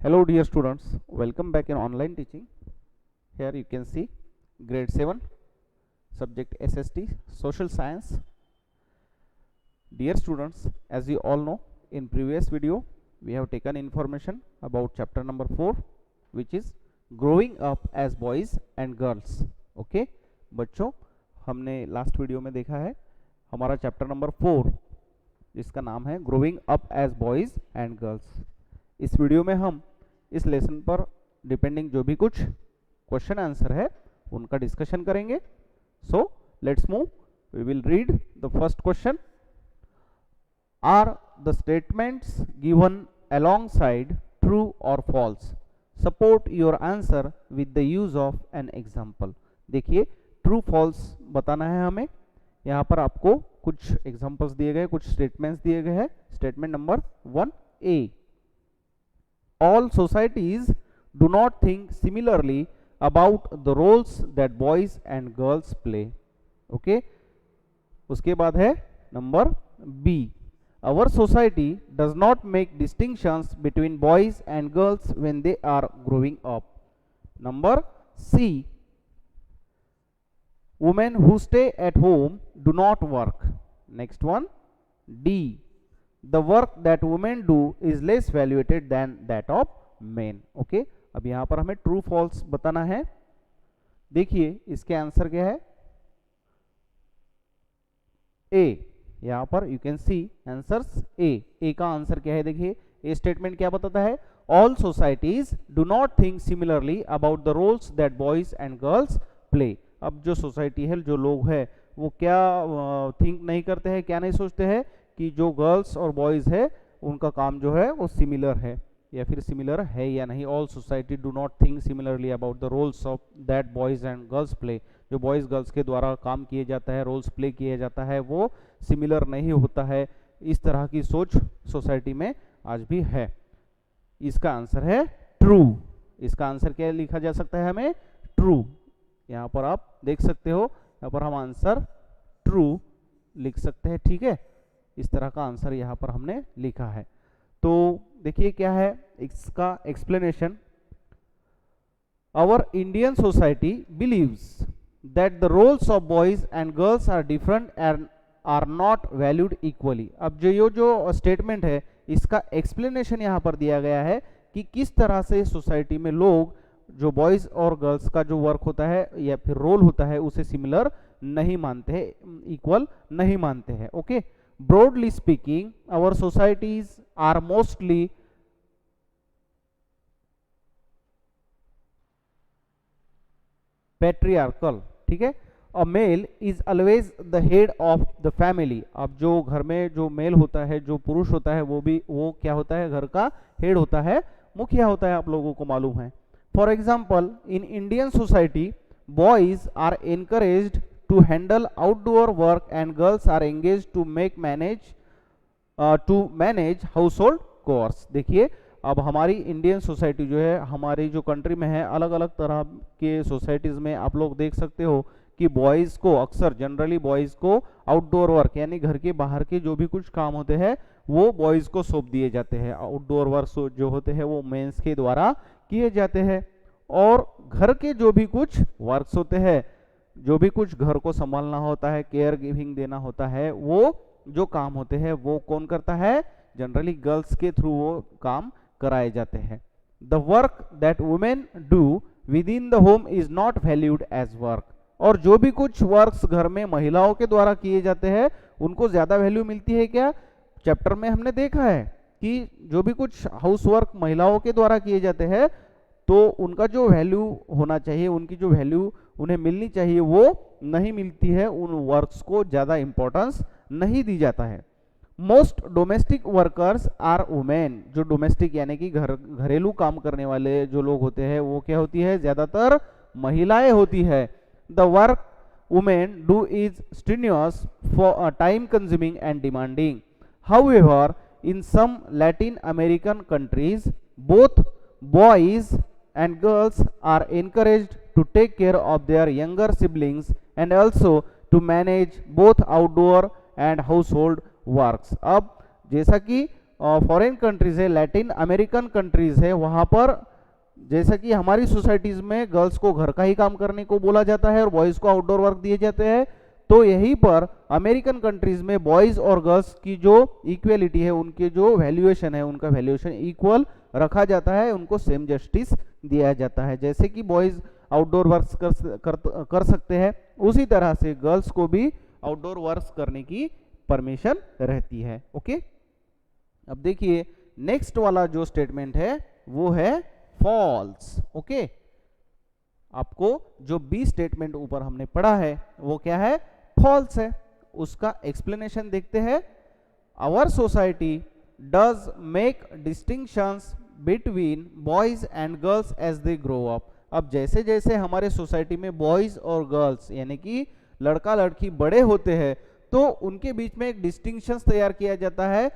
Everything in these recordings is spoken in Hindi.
Hello dear students, welcome back in online teaching. Here you can see grade 7 subject SST social science. Dear students, as you all know, in previous video we have taken information about chapter number 4, which is growing up as boys and girls. Okay बच्चों, हमने लास्ट वीडियो में देखा है हमारा चैप्टर नंबर 4 जिसका नाम है growing up as boys and girls. इस वीडियो में हम इस लेसन पर डिपेंडिंग जो भी कुछ क्वेश्चन आंसर है उनका डिस्कशन करेंगे. So let's move. We will read the first question. Are the statements given alongside true or false? Support your answer with the use of an example. देखिए, ट्रू फॉल्स बताना है हमें. यहाँ पर आपको कुछ एग्जाम्पल्स दिए गए, कुछ स्टेटमेंट्स दिए गए हैं. Statement number 1A. All societies do not think similarly about the roles that boys and girls play. Okay. उसके बाद है number B. Our society does not make distinctions between boys and girls when they are growing up. Number C. Women who stay at home do not work. Next one. D. The work that women do is less valued than that of men. Okay. अब यहाँ पर हमें ट्रू फॉल्स बताना है. देखिए इसके आंसर क्या है. ए. यहाँ पर यू कैन सी आंसर्स ए. ए का आंसर क्या है? देखिए ए स्टेटमेंट क्या बताता है? All societies do not think similarly about the roles that boys and girls play. अब जो सोसाइटी है, जो लोग है, वो क्या थिंक नहीं करते हैं, क्या नहीं सोचते हैं कि जो गर्ल्स और बॉयज़ है उनका काम जो है वो सिमिलर है या फिर सिमिलर है या नहीं. All society do not think similarly about the roles of that boys and girls play. जो बॉयज़ गर्ल्स के द्वारा काम किए जाता है, रोल्स प्ले किया जाता है, वो सिमिलर नहीं होता है. इस तरह की सोच सोसाइटी में आज भी है. इसका आंसर है ट्रू. इसका आंसर क्या लिखा जा सकता है? हमें ट्रू. यहाँ पर आप देख सकते हो, यहाँ पर हम आंसर ट्रू लिख सकते हैं. ठीक है, इस तरह का आंसर यहाँ पर हमने लिखा है. तो देखिए क्या है इसका explanation. Our Indian society believes that the roles of boys and girls are different and are not valued equally. अब जो स्टेटमेंट है इसका एक्सप्लेनेशन यहाँ पर दिया गया है कि किस तरह से सोसाइटी में लोग जो बॉयज और गर्ल्स का जो वर्क होता है या फिर रोल होता है उसे सिमिलर नहीं मानते हैं, इक्वल नहीं मानते हैं. Okay. Broadly speaking, our societies are mostly patriarchal. ठीक है. A male is always the head of the family. अब जो घर में जो मेल होता है, जो पुरुष होता है, वो क्या होता है? घर का हेड होता है, मुखिया होता है. आप लोगों को मालूम है. For example, in Indian society boys are encouraged to handle outdoor work and girls are engaged to manage household chores. देखिए, अब हमारी इंडियन सोसाइटी जो है, हमारी जो कंट्री में है, अलग अलग तरह के सोसाइटीज़ में आप लोग देख सकते हो कि बॉयज़ को अक्सर जनरली बॉयज़ को आउटडोर वर्क यानी घर के बाहर के जो भी कुछ काम होते हैं वो बॉयज़ को सौंप दिए जाते हैं. आउटडोर वर्क जो होते हैं वो मेंस के द्वारा किए जाते हैं. और घर के जो भी कुछ वर्क्स होते हैं, जो भी कुछ घर को संभालना होता है, केयर गिविंग देना होता है, वो जो काम होते हैं वो कौन करता है? जनरली गर्ल्स के थ्रू वो काम कराए जाते हैं. The work that women do with in the home is not valued as work. और जो भी कुछ वर्क्स घर में महिलाओं के द्वारा किए जाते हैं उनको ज्यादा वैल्यू मिलती है. क्या चैप्टर में हमने देखा है कि जो भी कुछ हाउस वर्क महिलाओं के द्वारा किए जाते हैं तो उनका जो वैल्यू होना चाहिए, उनकी जो वैल्यू उन्हें मिलनी चाहिए, वो नहीं मिलती है. उन वर्क्स को ज़्यादा इंपॉर्टेंस नहीं दी जाता है. Most domestic workers are women. जो डोमेस्टिक यानी कि घरेलू काम करने वाले जो लोग होते हैं वो क्या होती है? ज़्यादातर महिलाएं होती है. The work women do is strenuous, for time consuming and demanding. However in some Latin American countries both boys and girls are encouraged to take care of their younger siblings and also to manage both outdoor and household works. अब जैसा कि फॉरेन कंट्रीज है, लैटिन अमेरिकन कंट्रीज है, वहां पर जैसा कि हमारी सोसाइटीज में गर्ल्स को घर का ही काम करने को बोला जाता है और बॉयज को आउटडोर वर्क दिए जाते हैं, तो यहीं पर अमेरिकन कंट्रीज में बॉयज और गर्ल्स की जो इक्वेलिटी है, उनके जो वैल्यूएशन है, उनका वैल्यूएशन इक्वल रखा जाता है, उनको सेम जस्टिस दिया जाता है। जैसे कि बॉयज आउटडोर वर्क कर सकते हैं, उसी तरह से गर्ल्स को भी आउटडोर वर्क करने की परमिशन रहती है। ओके, अब देखिए नेक्स्ट वाला जो स्टेटमेंट है वो है फॉल्स। ओके, आपको जो बी स्टेटमेंट ऊपर हमने पढ़ा है वो क्या है, फॉल्स है। उसका एक्सप्लेनेशन देखते हैं। Our society does make distinctions between boys and girls as they grow up. अब जैसे जैसे हमारे सोसाइटी में बॉयज और गर्ल्स यानी कि लड़का लड़की बड़े होते हैं, तो उनके बीच में एक डिस्टिंक्शंस तैयार किया जाता है।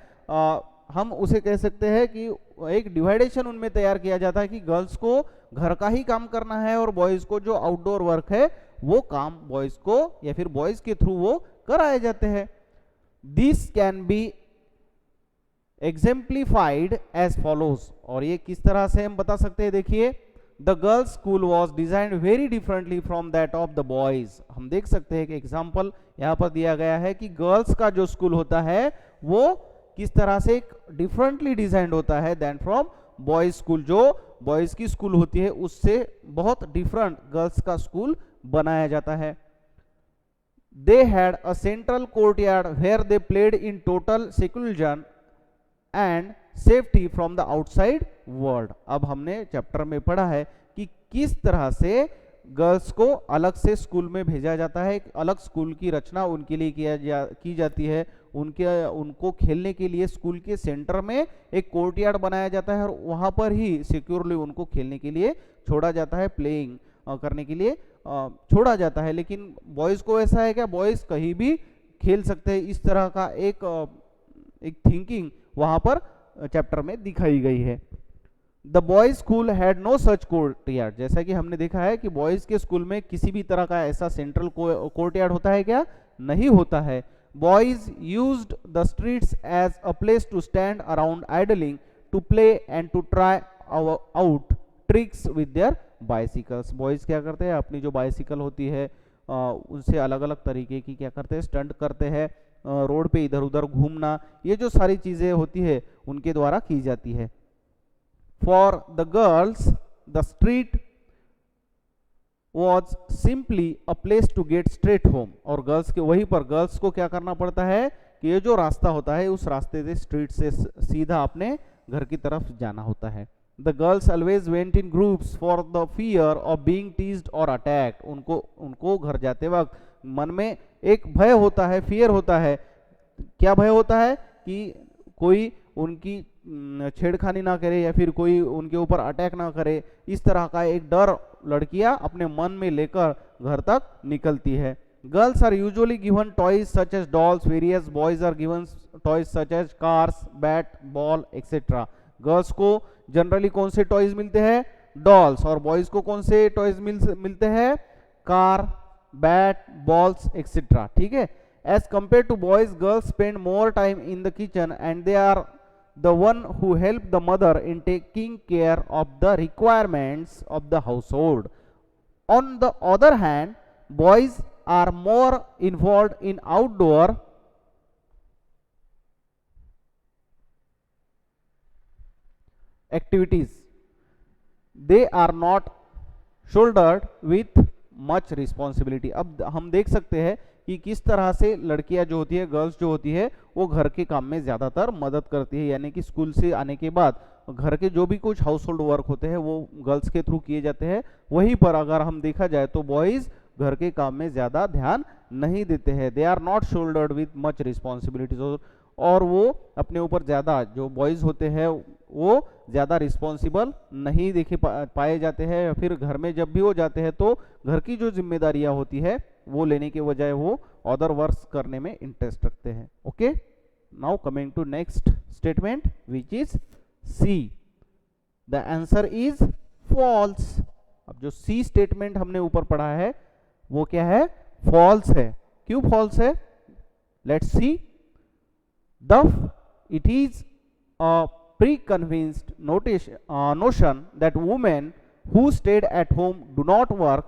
हम उसे कह सकते हैं कि एक डिवाइडेशन उनमें तैयार किया जाता है कि गर्ल्स को घर का ही काम करना है और बॉयज को जो आउटडोर वर्क है वो काम बॉयज को या फिर बॉयज के थ्रू वो कराए जाते हैं। This can be exemplified as follows. और ये किस तरह से हम बता सकते हैं, देखिए the girls school was designed very differently from that of the boys. हम देख सकते हैं कि एग्जाम्पल यहाँ पर दिया गया है कि गर्ल्स का जो स्कूल होता है वो किस तरह से एक डिफरेंटली डिजाइंड होता है देन फ्रॉम बॉयज स्कूल। जो बॉयज की स्कूल होती है उससे बहुत डिफरेंट गर्ल्स का स्कूल बनाया जाता है। They had a central courtyard where they played in total secularism and safety from the outside world. अब हमने चैप्टर में पढ़ा है कि किस तरह से गर्ल्स को अलग से स्कूल में भेजा जाता है, एक अलग स्कूल की रचना उनके लिए की जाती है। उनको खेलने के लिए स्कूल के सेंटर में एक कोर्टयार्ड बनाया जाता है और वहां पर ही सिक्योरली उनको खेलने के लिए छोड़ा जाता है, प्लेइंग करने के लिए छोड़ा जाता है। लेकिन बॉयज को ऐसा है क्या, बॉयज कहीं भी खेल सकते हैं, इस तरह का एक थिंकिंग वहां पर चैप्टर में दिखाई गई है। The boys school had no such courtyard. जैसा कि हमने देखा है कि बॉयज के स्कूल में किसी भी तरह का ऐसा सेंट्रल कोर्टयार्ड होता है क्या, नहीं होता है। Boys used the streets as a place to stand around idling, to play and to try out tricks with their bicycles. Boys क्या करते हैं, अपनी जो बाइसिकल होती है उनसे अलग अलग तरीके की क्या करते हैं, स्टंट करते हैं, रोड पे इधर उधर घूमना, ये जो सारी चीजें होती है उनके द्वारा की जाती है। For the girls the street was simply a place to get straight home. और गर्ल्स के वहीं पर गर्ल्स को क्या करना पड़ता है कि ये जो रास्ता होता है उस रास्ते से स्ट्रीट से सीधा अपने घर की तरफ जाना होता है। The girls always went in groups for the fear of being teased और अटैक्ड। उनको घर जाते वक्त मन में एक भय होता है, फियर होता है। क्या भय होता है कि कोई उनकी छेड़खानी ना करे या फिर कोई उनके ऊपर अटैक ना करे, इस तरह का एक डर लड़कियां अपने मन में लेकर घर तक निकलती है। Girls are usually given toys such as dolls, whereas boys are given toys such as cars, bat, ball etcetera. Girls को जनरली कौन से टॉयज मिलते हैं, डॉल्स, और बॉयज को कौन से टॉयज मिलते हैं, कार, बैट, बॉल्स एक्सेट्रा। ठीक है, as compare to boys girls spend more time in the kitchen and they are the one who help the mother in taking care of the requirements of the household. On the other hand, boys are more involved in outdoor activities. They are not shouldered with much responsibility. अब हम देख सकते हैं कि किस तरह से लड़कियां जो होती है, गर्ल्स जो होती है, वो घर के काम में ज्यादातर मदद करती है। यानी कि स्कूल से आने के बाद घर के जो भी कुछ हाउस होल्ड वर्क होते हैं वो गर्ल्स के थ्रू किए जाते हैं। वहीं पर अगर हम देखा जाए तो बॉयज घर के काम में ज्यादा ध्यान नहीं देते हैं। They are not shouldered with much responsibilities. और वो अपने ऊपर ज्यादा, जो बॉयज होते हैं वो ज्यादा रिस्पॉन्सिबल नहीं देखे पाए जाते हैं, या फिर घर में जब भी वो जाते हैं तो घर की जो जिम्मेदारियां होती है वो लेने के बजाय वो अदर वर्क्स करने में इंटरेस्ट रखते हैं। Okay, now coming to next statement which is C. The answer is false. अब जो सी स्टेटमेंट हमने ऊपर पढ़ा है वो क्या है, फॉल्स है। क्यों फॉल्स है, let's see. Thus, it is a preconceived notion that women who stayed at home do not work.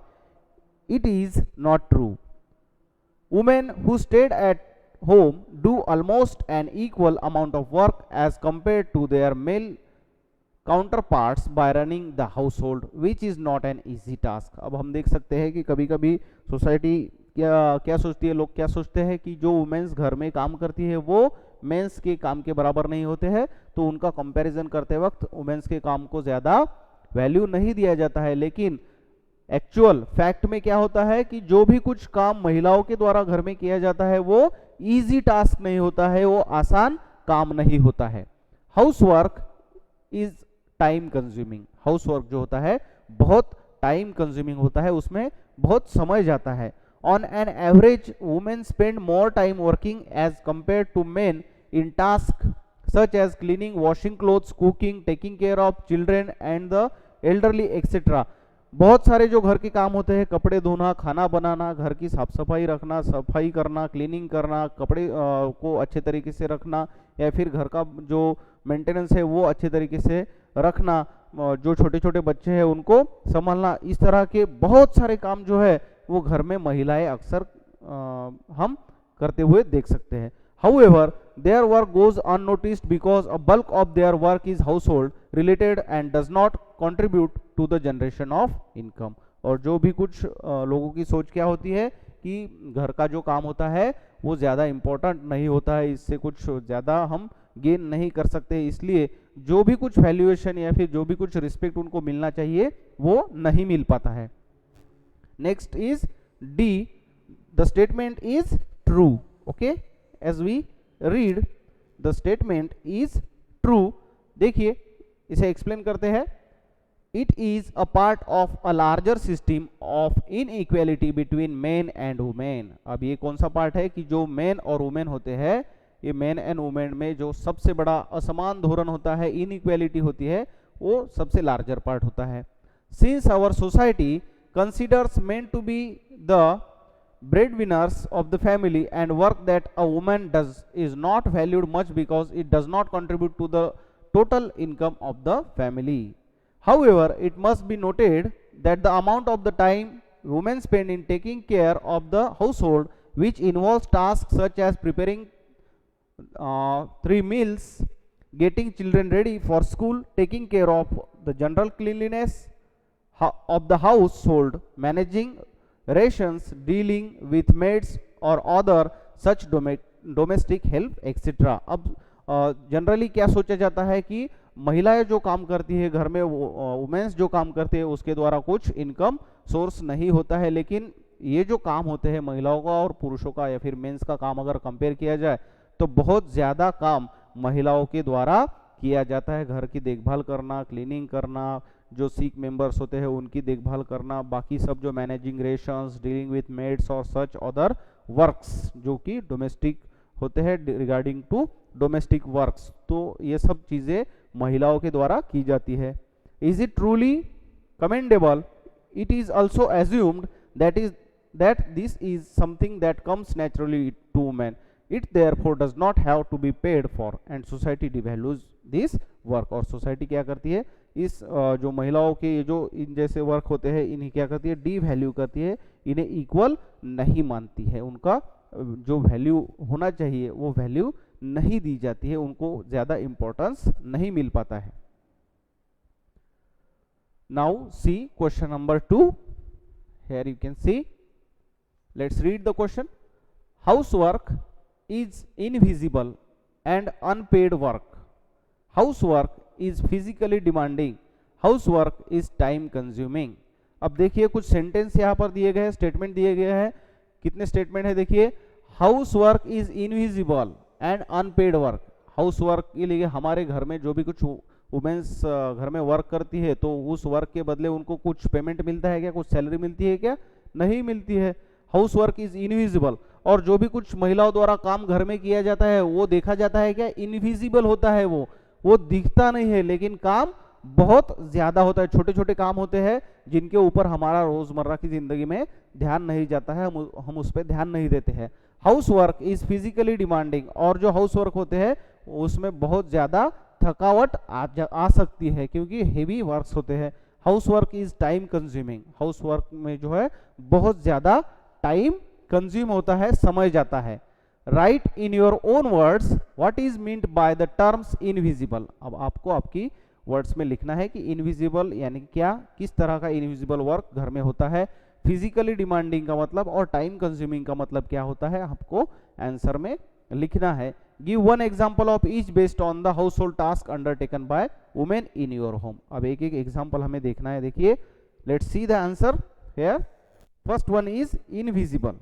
It is not true. Women who stayed at home do almost an equal amount of work as compared to their male counterparts bye running the house hold which is not an easy task. अब हम देख सकते हैं कि कभी कभी सोसाइटी क्या सोचती है, लोग क्या सोचते हैं कि जो वुमेन्स घर में काम करती है वो मेंस के काम के बराबर नहीं होते हैं, तो उनका कंपैरिजन करते वक्त वुमेन्स के काम को ज़्यादा वैल्यू नहीं दिया जाता है। लेकिन एक्चुअल फैक्ट में क्या होता है कि जो भी कुछ काम महिलाओं के द्वारा घर में किया जाता है वो ईजी टास्क नहीं होता है, वो आसान काम नहीं होता है। House work is time consuming. House work जो होता है बहुत टाइम कंज्यूमिंग होता है, उसमें बहुत समय जाता है। On an average women spend more time working as compare to men in task such as cleaning, washing clothes, cooking, taking care of children and the elderly etcetera. बहुत सारे जो घर के काम होते हैं, कपड़े धोना, खाना बनाना, घर की साफ सफाई रखना, सफाई करना, क्लीनिंग करना, कपड़े को अच्छे तरीके से रखना, या फिर घर का जो मेंटेनेंस है वो अच्छे तरीके से रखना, जो छोटे छोटे बच्चे हैं उनको संभालना, इस तरह के बहुत सारे काम जो है वो घर में महिलाएं अक्सर हम करते हुए देख सकते हैं। However, their work goes unnoticed because a bulk of their work is household related and does not contribute to the generation of income। और जो भी कुछ लोगों की सोच क्या होती है कि घर का जो काम होता है वो ज़्यादा इम्पोर्टेंट नहीं होता है, इससे कुछ ज़्यादा हम गेन नहीं कर सकते, इसलिए जो भी कुछ वैल्यूएशन या फिर जो भी कुछ रिस्पेक्ट उनको मिलना चाहिए वो नहीं मिल पाता है। Next is D, the statement is true. Okay, as we read the statement is true, देखिए इसे एक्सप्लेन करते हैं। It is a part of a larger system of inequality between men and women। अब ये कौन सा पार्ट है कि जो मेन और वुमेन होते हैं, ये मेन एंड वुमेन में जो सबसे बड़ा असमान धोरण होता है, इनइक्वालिटी होती है, वो सबसे लार्जर पार्ट होता है। Since our society considers men to be the breadwinners of the family and work that a woman does is not valued much because it does not contribute to the total income of the family. However, it must be noted that the amount of the time women spend in taking care of the household, which involves tasks such as preparing 3 meals, getting children ready for school, taking care of the general cleanliness of the household, managing rations, dealing with maids or other such domestic help etc। अब जनरली क्या सोचा जाता है कि महिलाएं जो काम करती है घर में, वुमेन्स जो काम करते हैं उसके द्वारा कुछ इनकम सोर्स नहीं होता है। लेकिन ये जो काम होते हैं महिलाओं का और पुरुषों का या फिर मेंस का काम अगर कंपेयर किया जाए तो बहुत ज़्यादा काम महिलाओं के द्वारा किया जाता है। घर की देखभाल करना, क्लीनिंग करना, जो सिक मेंबर्स होते हैं उनकी देखभाल करना, बाकी सब जो managing rations, dealing with maids और सच अदर वर्क्स जो कि डोमेस्टिक होते हैं, रिगार्डिंग टू डोमेस्टिक वर्क्स, तो ये सब चीज़ें महिलाओं के द्वारा की जाती है। Is it truly commendable? It is also assumed that this is something that comes naturally to women. It therefore does not have to be paid for and society devalues this work। और सोसाइटी क्या करती है, इस जो महिलाओं के जो इन जैसे वर्क होते हैं इन्हें क्या करती है, डी वैल्यू करती है, इन्हें इक्वल नहीं मानती है, उनका जो वैल्यू होना चाहिए वो वैल्यू नहीं दी जाती है, उनको ज़्यादा इंपॉर्टेंस नहीं मिल पाता है। Now see question number 2। Here you can see, let's read the question। Housework is invisible and unpaid work। Housework is physically demanding। Housework is time consuming। अब देखिए कुछ सेंटेंस यहाँ पर दिए गए हैं, स्टेटमेंट दिए गए हैं। कितने स्टेटमेंट है देखिए, housework is invisible and unpaid work. Housework के लिए हमारे घर में जो भी कुछ वुमेन्स घर में वर्क करती है तो उस वर्क के बदले उनको कुछ पेमेंट मिलता है क्या, कुछ सैलरी मिलती है क्या, नहीं मिलती है। Housework is invisible. और जो भी कुछ महिलाओं द्वारा काम घर में किया जाता है वो देखा जाता है क्या, इनविजिबल होता है, वो दिखता नहीं है, लेकिन काम बहुत ज्यादा होता है। छोटे छोटे काम होते हैं जिनके ऊपर हमारा रोजमर्रा की जिंदगी में ध्यान नहीं जाता है, हम उस पर ध्यान नहीं देते हैं। House work is physically demanding. और जो हाउस वर्क होते हैं उसमें बहुत ज्यादा थकावट आ सकती है क्योंकि हेवी वर्क्स होते हैं। House work is time consuming, house work में जो है बहुत ज्यादा टाइम कंज्यूम होता है, समय जाता है। Right in your own words what is meant by the terms invisible. अब आपको आपकी वर्ड्स में लिखना है कि इनविजिबल यानी क्या, किस तरह का इनविजिबल वर्क घर में होता है। फिजिकली डिमांडिंग का मतलब और टाइम कंज्यूमिंग का मतलब क्या होता है, आपको आंसर में लिखना है। Give one example of each based on the household task undertaken by women in your home. अब एक एक एग्जांपल हमें देखना है। देखिए, let's see the answer here. First one is invisible.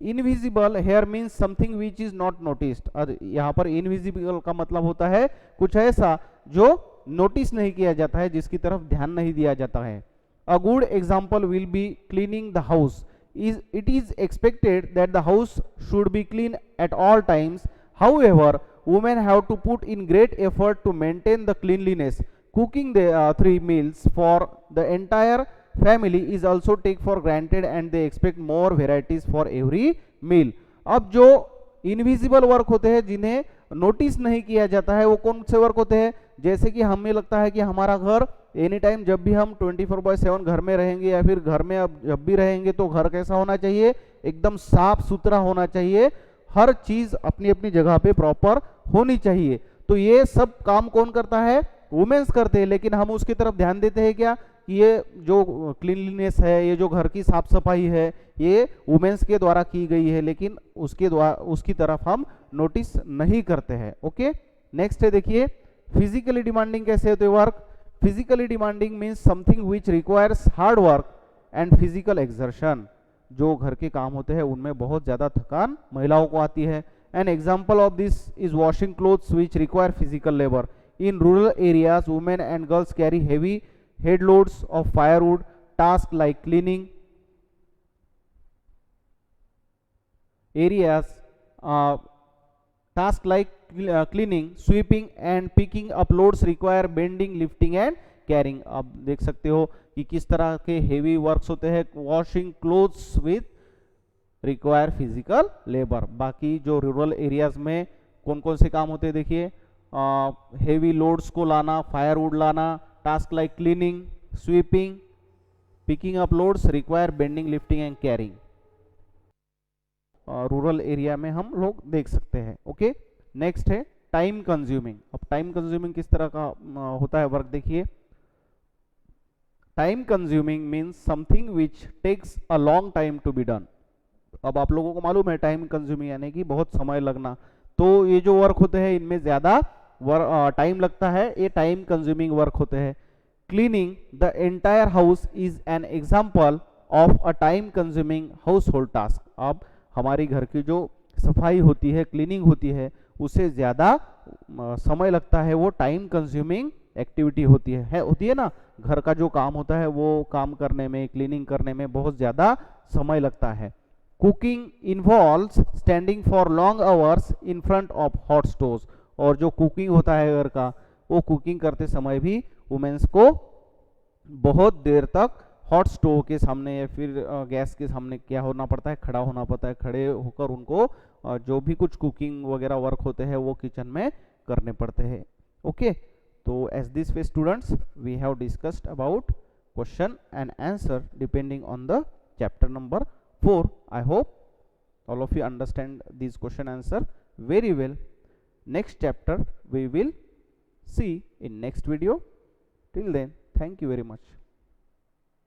Invisible here means something which is not noticed. और यहाँ पर इनविजिबल का मतलब होता है कुछ ऐसा जो नोटिस नहीं किया जाता है, जिसकी तरफ ध्यान नहीं दिया जाता है। A good example will be cleaning the house. It is expected that the house should be clean at all times. However, women have to put in great effort to maintain the cleanliness. Cooking the 3 meals for the entire family is also take for granted and they expect more varieties for every meal. अब जो इनविजिबल वर्क होते हैं जिन्हें नोटिस नहीं किया जाता है वो कौन से वर्क होते हैं, जैसे कि हमें लगता है कि हमारा घर एनी टाइम जब भी हम 24/7 घर में रहेंगे या फिर घर में अब जब भी रहेंगे तो घर कैसा होना चाहिए, एकदम साफ सुथरा होना चाहिए, हर चीज अपनी अपनी जगह पे प्रॉपर होनी चाहिए। तो ये सब काम कौन करता है, वुमेन्स करते हैं। लेकिन हम उसकी तरफ ध्यान देते हैं क्या कि ये जो क्लीनलीनेस है, ये जो घर की साफ सफाई है, ये वुमेन्स के द्वारा की गई है, लेकिन उसके द्वारा उसकी तरफ हम नोटिस नहीं करते हैं। ओके, नेक्स्ट है देखिए, फिजिकली डिमांडिंग कैसे होते हैं work. Physically demanding means something which requires hard work and physical exertion. जो घर के काम होते हैं उनमें बहुत ज्यादा थकान महिलाओं को आती है। An example of this is washing clothes which require physical labour. In rural areas women and girls carry heavy head loads of firewood. Tasks like cleaning areas, tasks like cleaning, sweeping and picking up loads require bending, lifting and carrying. आप देख सकते हो कि किस तरह के हेवी वर्क्स होते हैं। Washing clothes with require physical labour. बाकी जो रूरल एरियाज में कौन कौन से काम होते हैं देखिए, हेवी लोड्स को लाना, फायरवुड लाना, task like cleaning, sweeping, picking up loads require bending, lifting and carrying. Rural area में हम लोग देख सकते हैं। ओके, नेक्स्ट है टाइम कंज्यूमिंग। अब टाइम कंज्यूमिंग किस तरह का होता है वर्क देखिए। Time consuming means something which takes a long time to be done. अब आप लोगों को मालूम है टाइम कंज्यूमिंग यानी कि बहुत समय लगना, तो ये जो वर्क होते हैं इनमें ज्यादा टाइम लगता है, ये टाइम कंज्यूमिंग वर्क होते हैं। Cleaning the entire house is an example of a time consuming house hold task. अब हमारी घर की जो सफाई होती है, क्लीनिंग होती है, उससे ज्यादा समय लगता है, वो टाइम कंज्यूमिंग एक्टिविटी होती है ना। घर का जो काम होता है वो काम करने में, क्लीनिंग करने में बहुत ज्यादा समय लगता है। Cooking involves standing for long hours in front of hot stoves. और जो कुकिंग होता है घर का, वो कुकिंग करते समय भी वुमेन्स को बहुत देर तक हॉट स्टोव के सामने या फिर गैस के सामने क्या होना पड़ता है, खड़ा होना पड़ता है। खड़े होकर उनको जो भी कुछ कुकिंग वगैरह वर्क होते हैं वो किचन में करने पड़ते हैं। ओके, तो as this way students we have discussed about question and answer depending on the chapter number 4. I hope all of you understand these question answer very well. Next chapter we will see in next video. Till then, thank you very much.